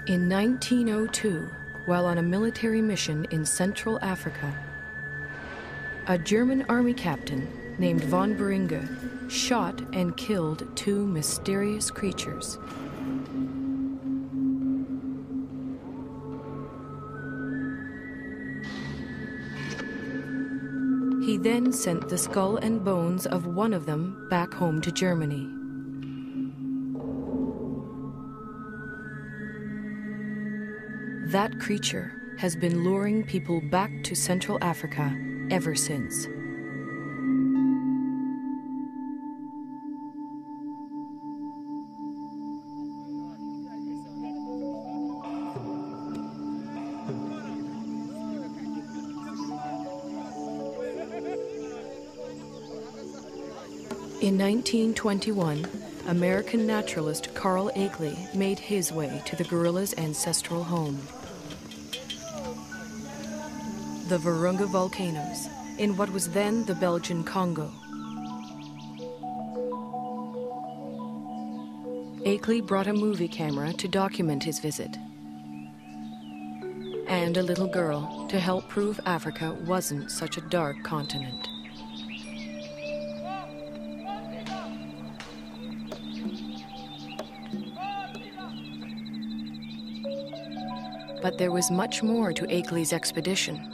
In 1902, while on a military mission in Central Africa, a German army captain named von Beringe shot and killed two mysterious creatures. He then sent the skull and bones of one of them back home to Germany. That creature has been luring people back to Central Africa ever since. In 1921, American naturalist Carl Akeley made his way to the gorilla's ancestral home. The Virunga volcanoes, in what was then the Belgian Congo. Akeley brought a movie camera to document his visit, and a little girl to help prove Africa wasn't such a dark continent. But there was much more to Akeley's expedition.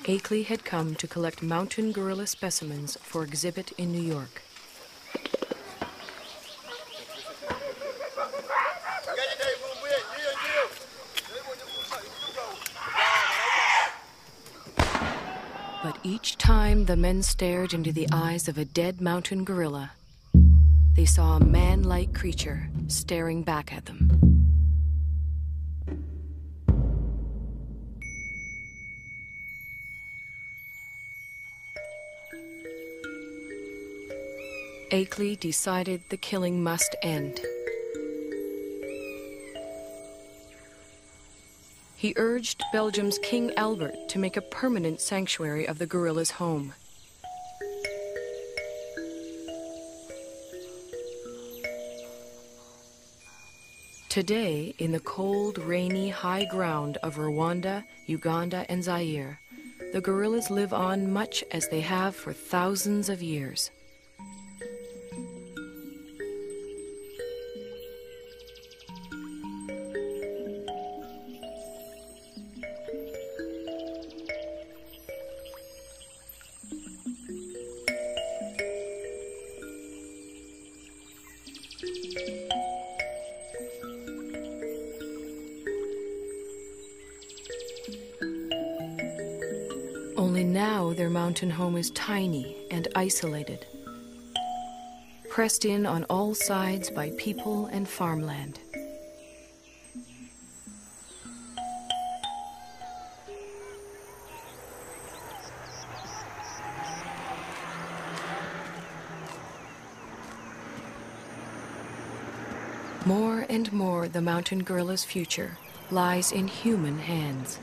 Akeley had come to collect mountain gorilla specimens for exhibit in New York. But each time the men stared into the eyes of a dead mountain gorilla, they saw a man-like creature staring back at them. Akeley decided the killing must end. He urged Belgium's King Albert to make a permanent sanctuary of the gorilla's home. Today, in the cold, rainy, high ground of Rwanda, Uganda, and Zaire, the gorillas live on much as they have for thousands of years. Only now their mountain home is tiny and isolated, pressed in on all sides by people and farmland. More and more, the mountain gorilla's future lies in human hands.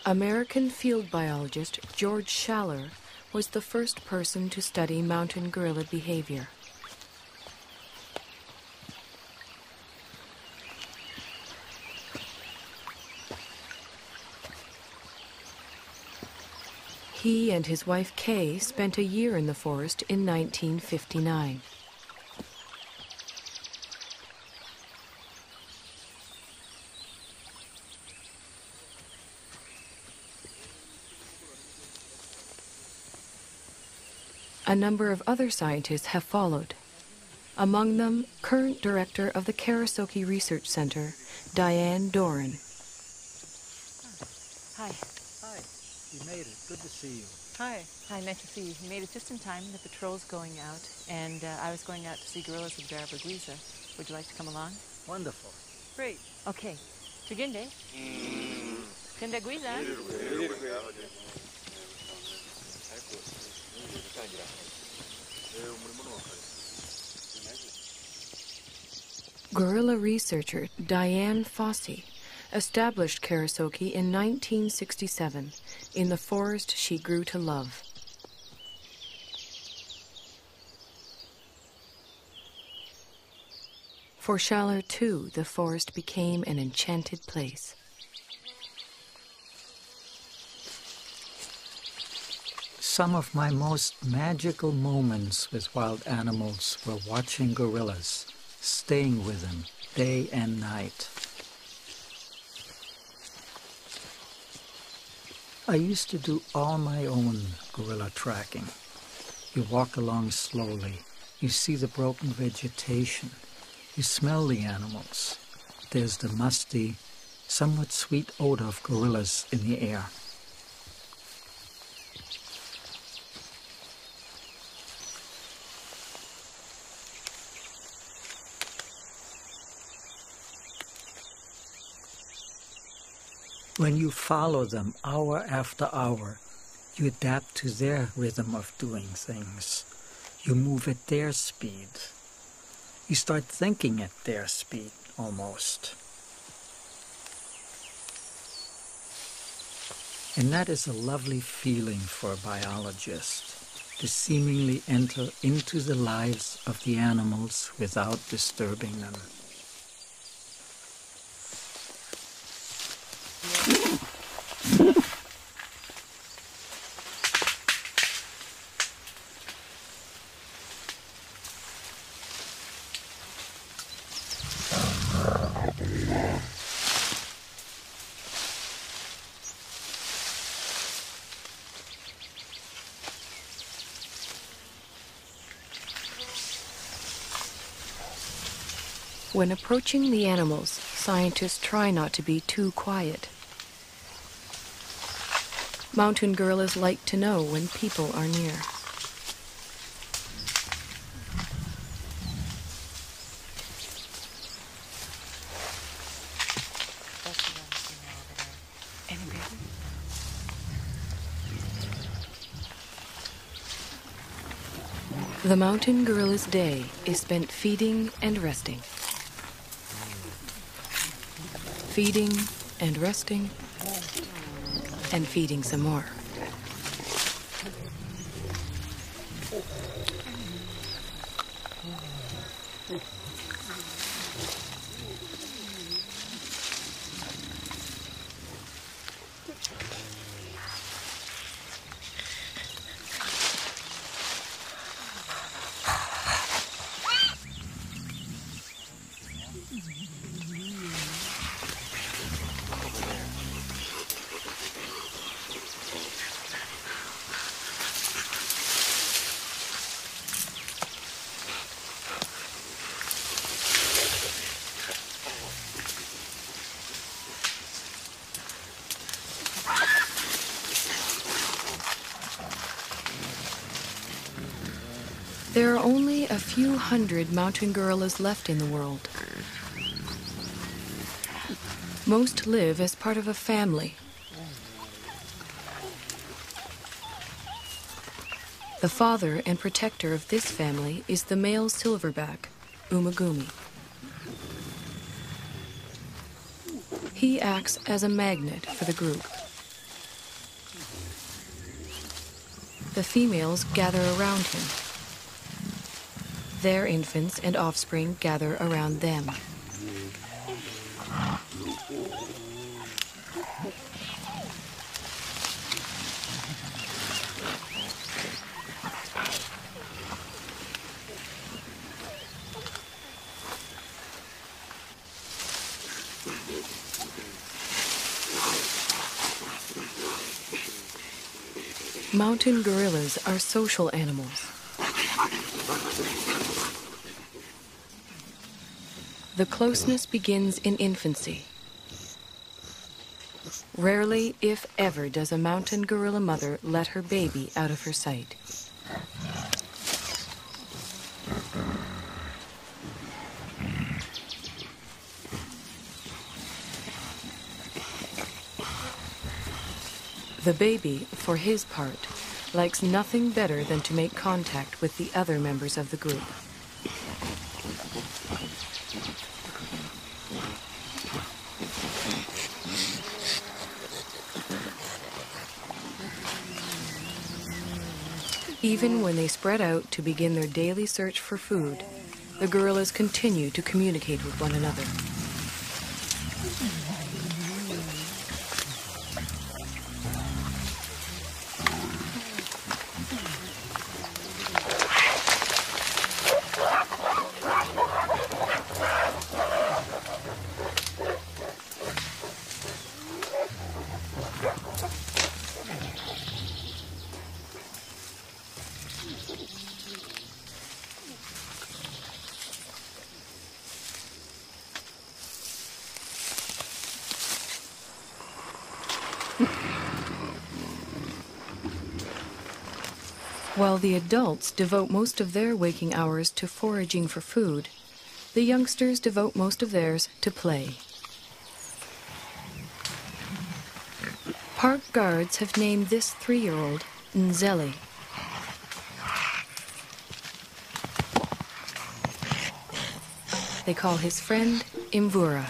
American field biologist George Schaller was the first person to study mountain gorilla behavior. He and his wife Kay spent a year in the forest in 1959. A number of other scientists have followed. Among them, current director of the Karasoke Research Center, Diane Doran. Hi. Hi. You made it. Good to see you. Hi. Hi, nice to see you. You made it just in time. The patrol's going out, and I was going out to see gorillas with Barbaguiza. Would you like to come along? Wonderful. Great. Okay. Tuginde. Tindaguiza. Gorilla researcher Diane Fossey established Karasoke in 1967 in the forest she grew to love. For Schaller, too, the forest became an enchanted place. Some of my most magical moments with wild animals were watching gorillas, staying with them day and night. I used to do all my own gorilla tracking. You walk along slowly, you see the broken vegetation, you smell the animals. There's the musty, somewhat sweet odor of gorillas in the air. When you follow them hour after hour, you adapt to their rhythm of doing things. You move at their speed. You start thinking at their speed, almost. And that is a lovely feeling for a biologist, to seemingly enter into the lives of the animals without disturbing them. When approaching the animals, scientists try not to be too quiet. Mountain gorillas like to know when people are near. The mountain gorilla's day is spent feeding and resting. Feeding and resting, and feeding some more. There are only a few hundred mountain gorillas left in the world. Most live as part of a family. The father and protector of this family is the male silverback, Umagumi. He acts as a magnet for the group. The females gather around him. Their infants and offspring gather around them. Mountain gorillas are social animals. The closeness begins in infancy. Rarely, if ever, does a mountain gorilla mother let her baby out of her sight. The baby, for his part, likes nothing better than to make contact with the other members of the group. Even when they spread out to begin their daily search for food, the gorillas continue to communicate with one another. While the adults devote most of their waking hours to foraging for food, the youngsters devote most of theirs to play. Park guards have named this 3-year-old Nzeli. They call his friend Imvura.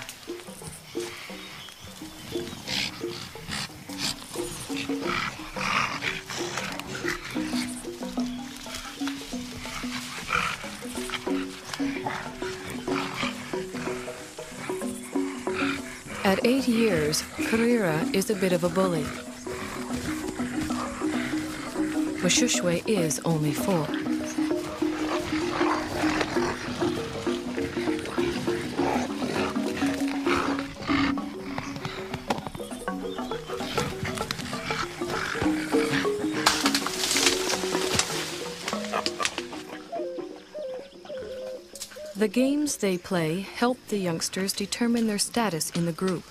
At 8 years, Karira is a bit of a bully. Mashushwe is only 4. The games they play help the youngsters determine their status in the group.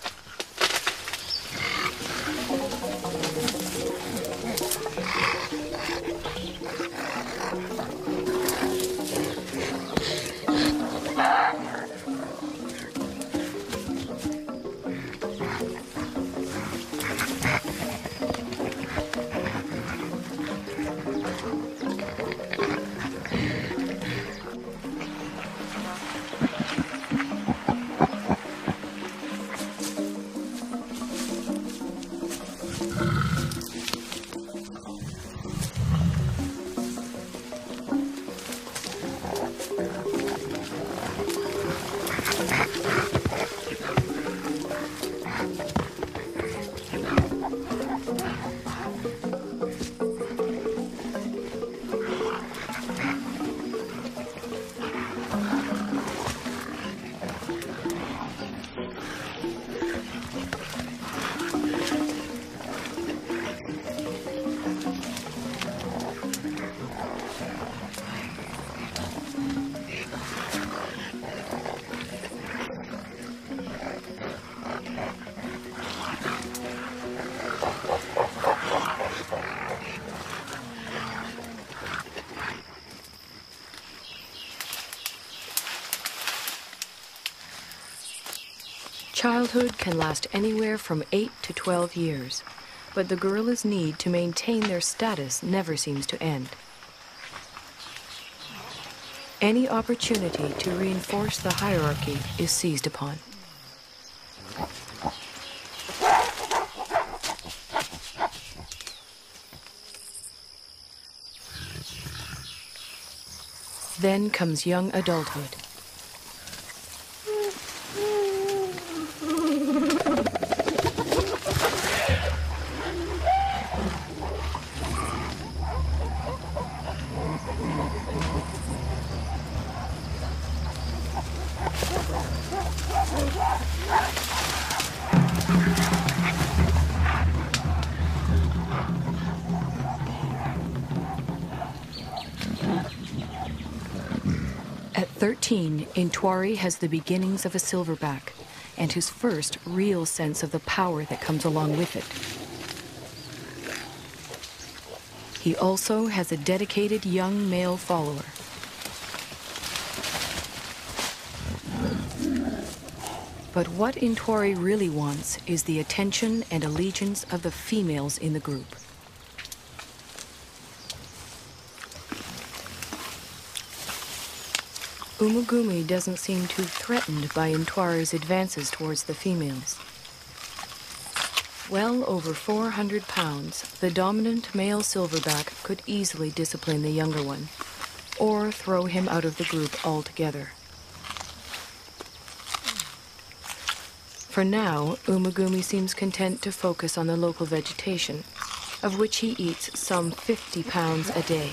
Childhood can last anywhere from 8 to 12 years, but the gorillas' need to maintain their status never seems to end. Any opportunity to reinforce the hierarchy is seized upon. Then comes young adulthood. At 13, Intwari has the beginnings of a silverback and his first real sense of the power that comes along with it. He also has a dedicated young male follower. But what Intwari really wants is the attention and allegiance of the females in the group. Umugumi doesn't seem too threatened by Intwari's advances towards the females. Well over 400 pounds, the dominant male silverback could easily discipline the younger one, or throw him out of the group altogether. For now, Umugumi seems content to focus on the local vegetation, of which he eats some 50 pounds a day.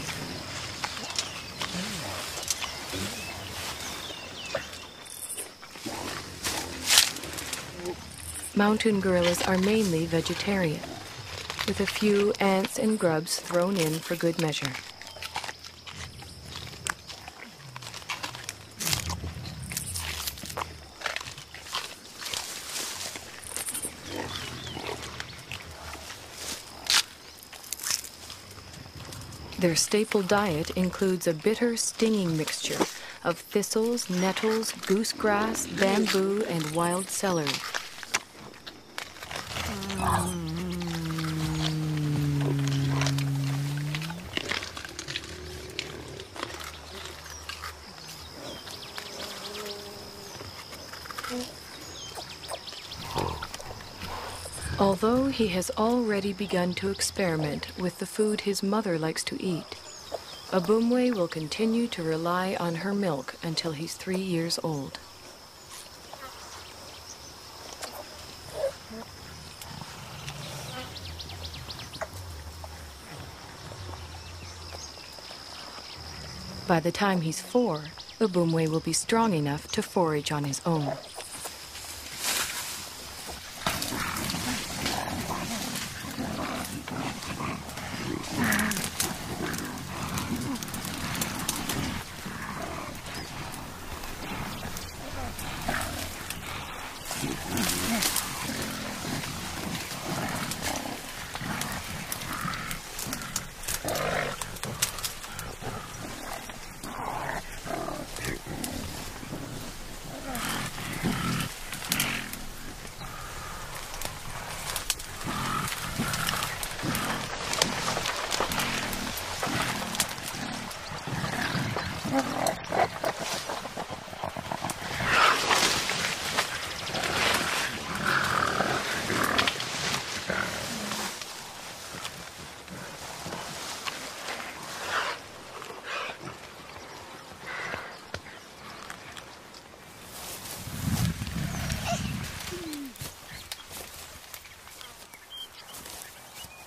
Mountain gorillas are mainly vegetarian, with a few ants and grubs thrown in for good measure. Their staple diet includes a bitter, stinging mixture of thistles, nettles, goosegrass, bamboo, and wild celery. Although he has already begun to experiment with the food his mother likes to eat, Abumwe will continue to rely on her milk until he's 3 years old. By the time he's 4, Abumwe will be strong enough to forage on his own.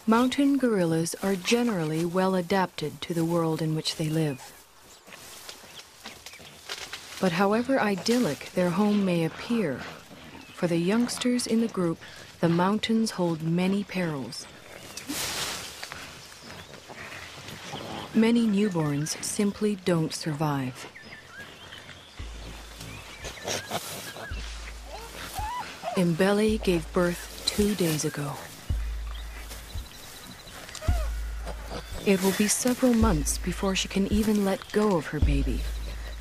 Mountain gorillas are generally well adapted to the world in which they live. But however idyllic their home may appear, for the youngsters in the group, the mountains hold many perils. Many newborns simply don't survive. Mbele gave birth 2 days ago. It will be several months before she can even let go of her baby,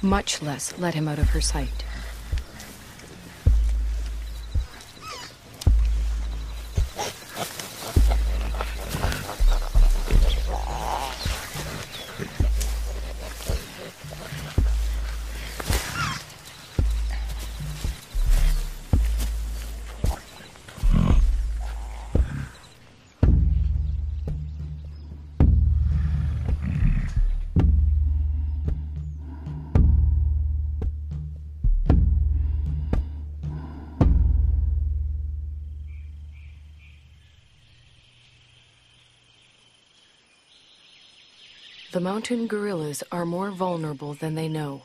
much less let him out of her sight. The mountain gorillas are more vulnerable than they know.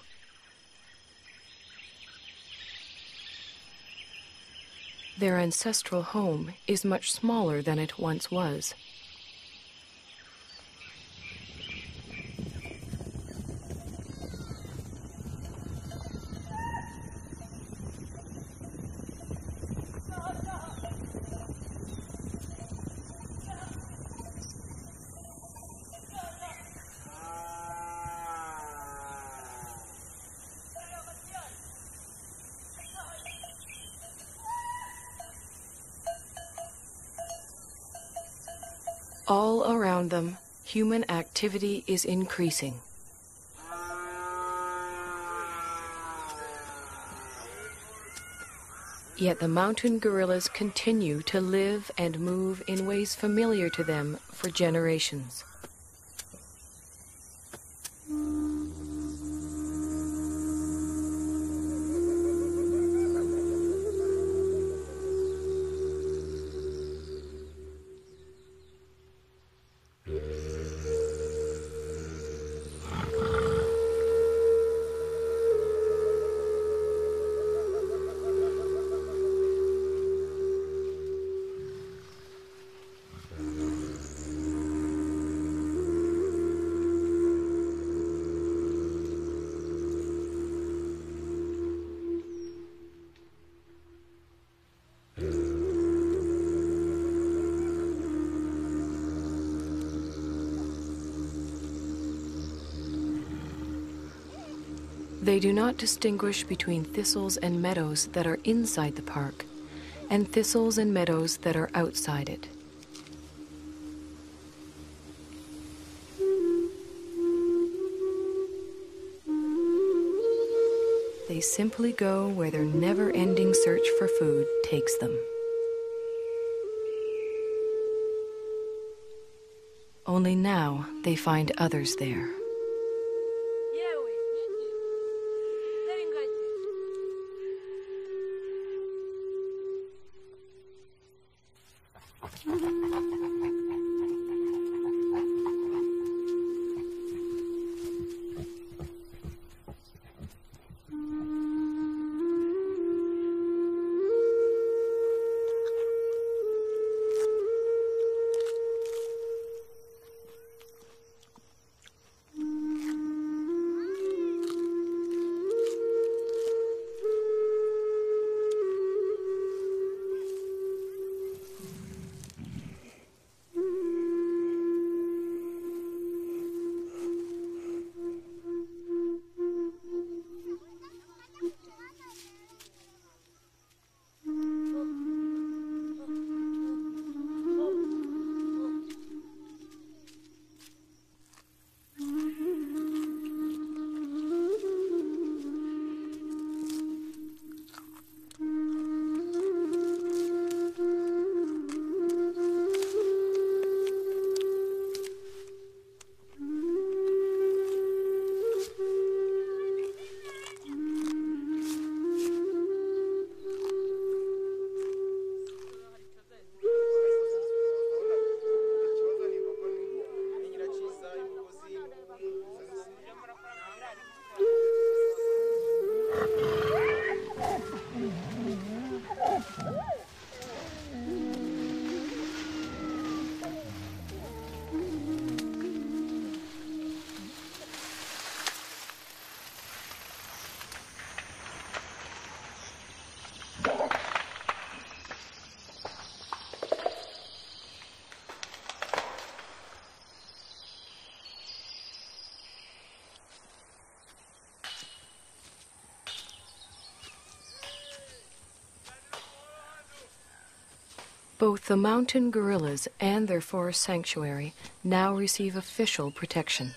Their ancestral home is much smaller than it once was. All around them, human activity is increasing. Yet the mountain gorillas continue to live and move in ways familiar to them for generations. They do not distinguish between thistles and meadows that are inside the park and thistles and meadows that are outside it. They simply go where their never-ending search for food takes them. Only now they find others there. Both the mountain gorillas and their forest sanctuary now receive official protection.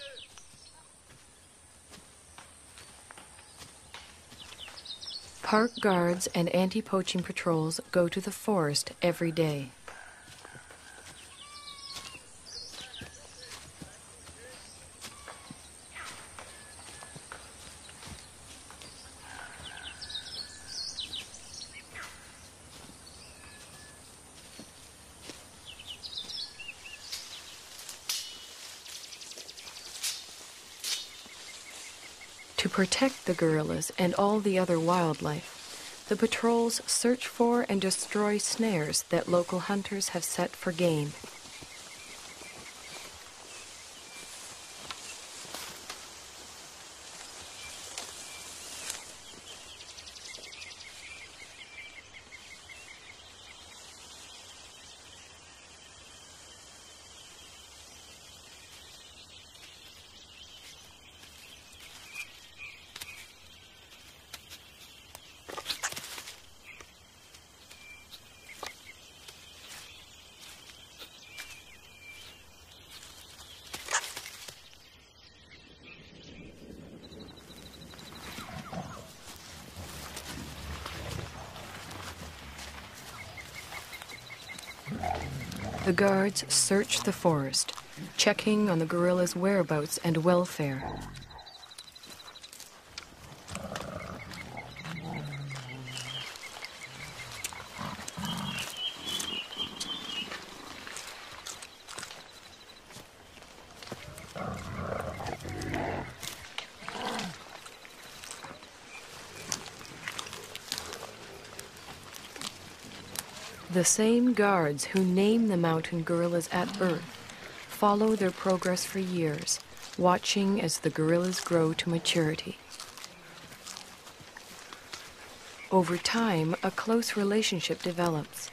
Park guards and anti-poaching patrols go to the forest every day. To protect the gorillas and all the other wildlife, the patrols search for and destroy snares that local hunters have set for game. The guards search the forest, checking on the gorillas' whereabouts and welfare. The same guards who name the mountain gorillas at birth follow their progress for years, watching as the gorillas grow to maturity. Over time, a close relationship develops,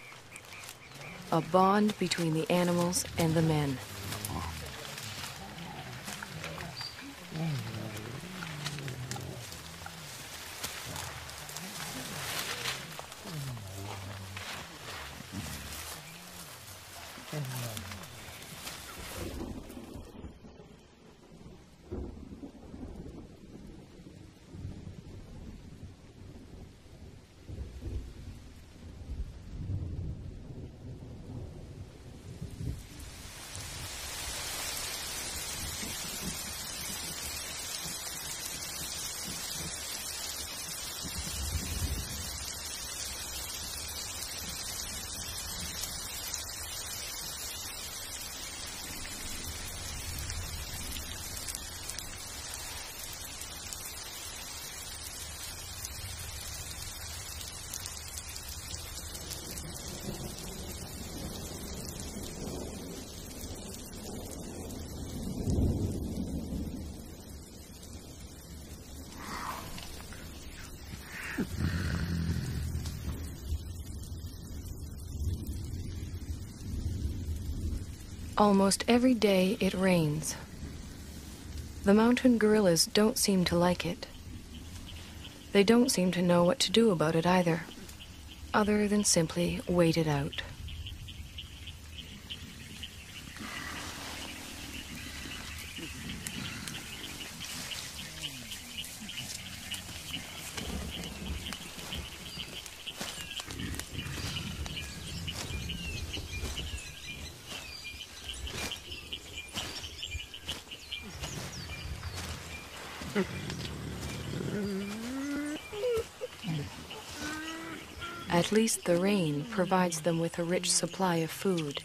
a bond between the animals and the men. Almost every day it rains. The mountain gorillas don't seem to like it. They don't seem to know what to do about it either, other than simply wait it out. At least the rain provides them with a rich supply of food.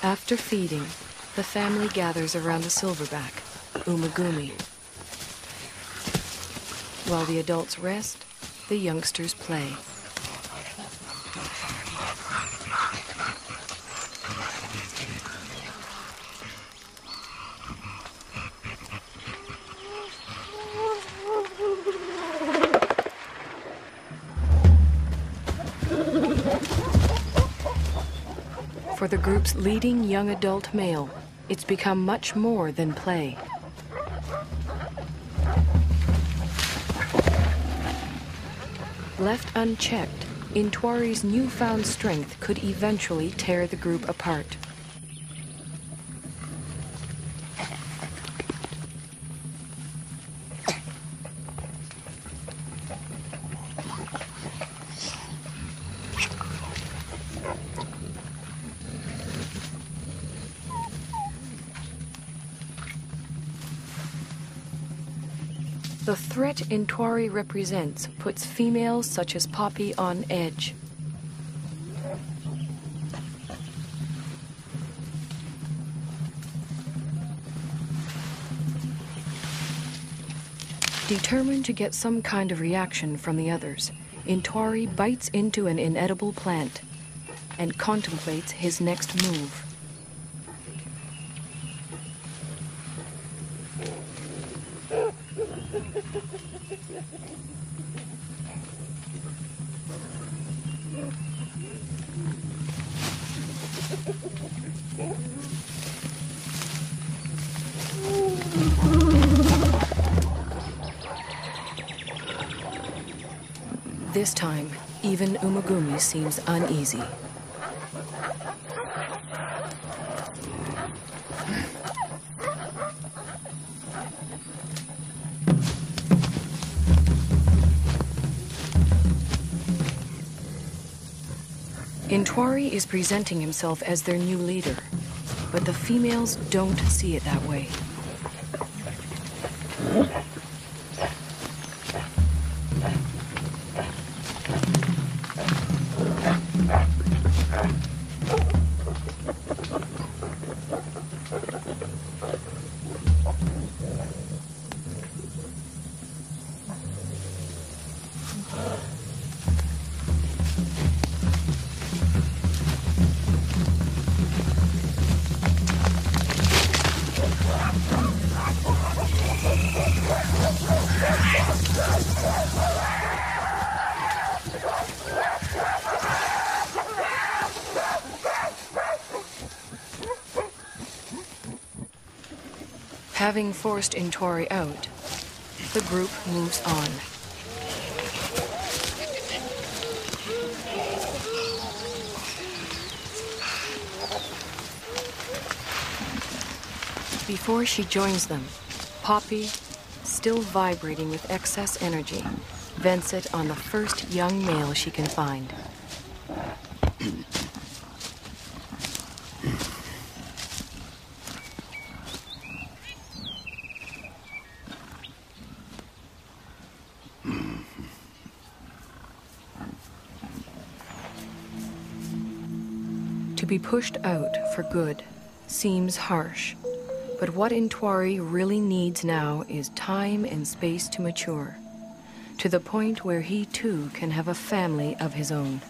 After feeding, the family gathers around the silverback, Umagumi. While the adults rest, the youngsters play. For the group's leading young adult male, it's become much more than play. Left unchecked, Intwari's newfound strength could eventually tear the group apart. The threat Intwari represents puts females such as Poppy on edge. Determined to get some kind of reaction from the others, Intwari bites into an inedible plant and contemplates his next move. This time, even Umagumi seems uneasy. Intwari is presenting himself as their new leader, but the females don't see it that way. Having forced Intwari out, the group moves on. Before she joins them, Poppy, still vibrating with excess energy, vents it on the first young male she can find. To be pushed out for good seems harsh, but what Intwari really needs now is time and space to mature, to the point where he too can have a family of his own.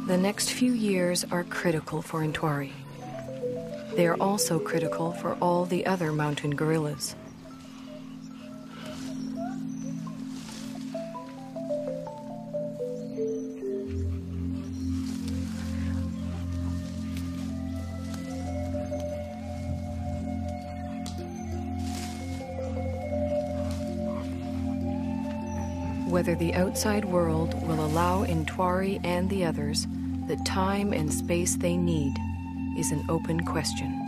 The next few years are critical for Intwari. They are also critical for all the other mountain gorillas. Whether the outside world will allow Intwari and the others the time and space they need is an open question.